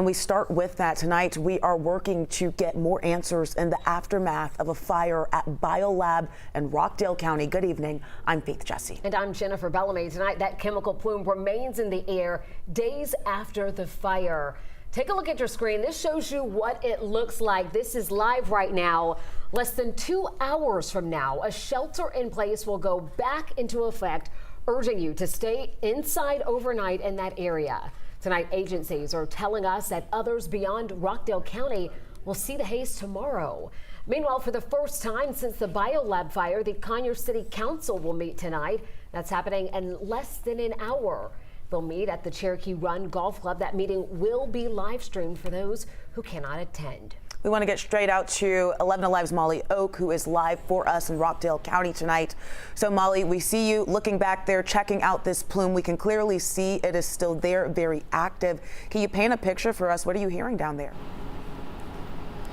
And we start with that tonight. We are working to get more answers in the aftermath of a fire at BioLab in Rockdale County. Good evening. I'm Faith Jesse. And I'm Jennifer Bellamy. Tonight, that chemical plume remains in the air days after the fire. Take a look at your screen. This shows you what it looks like. This is live right now. Less than 2 hours from now, a shelter in place will go back into effect, urging you to stay inside overnight in that area. Tonight, agencies are telling us that others beyond Rockdale County will see the haze tomorrow. Meanwhile, for the first time since the BioLab fire, the Conyers City Council will meet tonight. That's happening in less than an hour. They'll meet at the Cherokee Run Golf Club. That meeting will be live streamed for those who cannot attend. We want to get straight out to 11 Alive's Molly Oak, who is live for us in Rockdale County tonight. So, Molly, we see you looking back there, checking out this plume. We can clearly see it is still there, very active. Can you paint a picture for us? What are you hearing down there?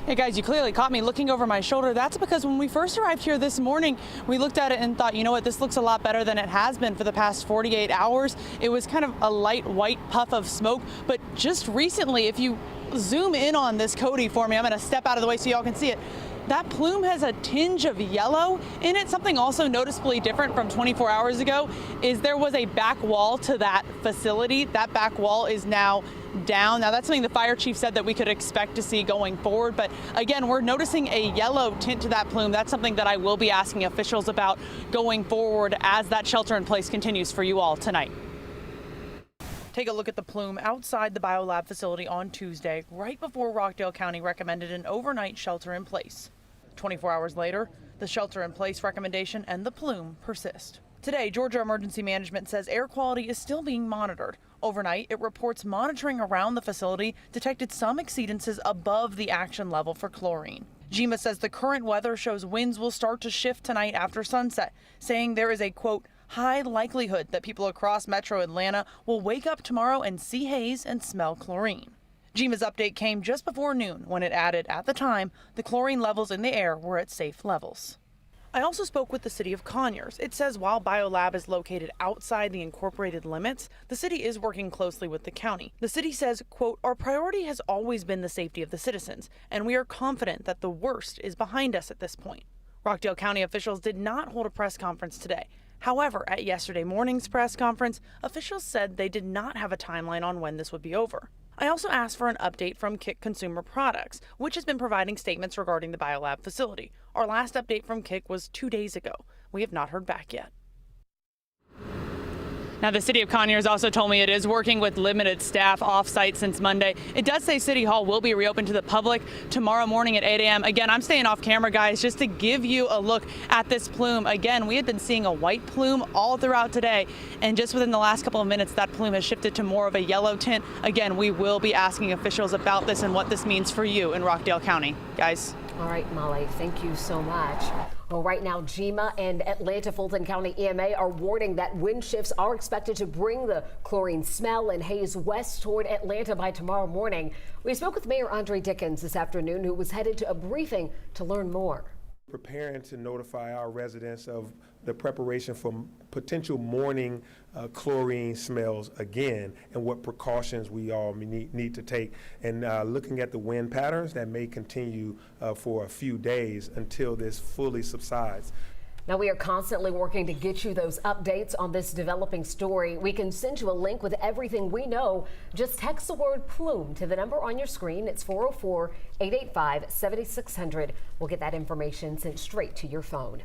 Hey guys, you clearly caught me looking over my shoulder. That's because when we first arrived here this morning, we looked at it and thought, you know what, this looks a lot better than it has been for the past 48 hours. It was kind of a light white puff of smoke, but just recently, if you zoom in on this Cody for me, I'm gonna step out of the way so y'all can see it. That plume has a tinge of yellow in it. Something also noticeably different from 24 hours ago is there was a back wall to that facility. That back wall is now down. Now that's something the fire chief said that we could expect to see going forward. But again, we're noticing a yellow tint to that plume. That's something that I will be asking officials about going forward as that shelter in place continues for you all tonight. Take a look at the plume outside the BioLab facility on Tuesday, right before Rockdale County recommended an overnight shelter in place. 24 hours later, the shelter in place recommendation and the plume persist. Today, Georgia Emergency Management says air quality is still being monitored. Overnight, it reports monitoring around the facility detected some exceedances above the action level for chlorine. GEMA says the current weather shows winds will start to shift tonight after sunset, saying there is a, quote, high likelihood that people across metro Atlanta will wake up tomorrow and see haze and smell chlorine. GEMA's update came just before noon when it added, at the time, the chlorine levels in the air were at safe levels. I also spoke with the city of Conyers. It says while BioLab is located outside the incorporated limits, the city is working closely with the county. The city says, quote, our priority has always been the safety of the citizens, and we are confident that the worst is behind us at this point. Rockdale County officials did not hold a press conference today. However, at yesterday morning's press conference, officials said they did not have a timeline on when this would be over. I also asked for an update from KIK Consumer Products, which has been providing statements regarding the BioLab facility. Our last update from KIK was 2 days ago. We have not heard back yet. Now, the city of Conyers also told me it is working with limited staff off-site since Monday. It does say City Hall will be reopened to the public tomorrow morning at 8 a.m. Again, I'm staying off camera, guys, just to give you a look at this plume. Again, we had been seeing a white plume all throughout today, and just within the last couple of minutes, that plume has shifted to more of a yellow tint. Again, we will be asking officials about this and what this means for you in Rockdale County. Guys. All right, Molly, thank you so much. Well, right now, GEMA and Atlanta Fulton County EMA are warning that wind shifts are expected to bring the chlorine smell and haze west toward Atlanta by tomorrow morning. We spoke with Mayor Andre Dickens this afternoon, who was headed to a briefing to learn more. Preparing to notify our residents of the preparation for potential morning chlorine smells again, and what precautions we all need to take, and looking at the wind patterns that may continue for a few days until this fully subsides. Now, we are constantly working to get you those updates on this developing story. We can send you a link with everything we know. Just text the word plume to the number on your screen. It's 404-885-7600. We'll get that information sent straight to your phone.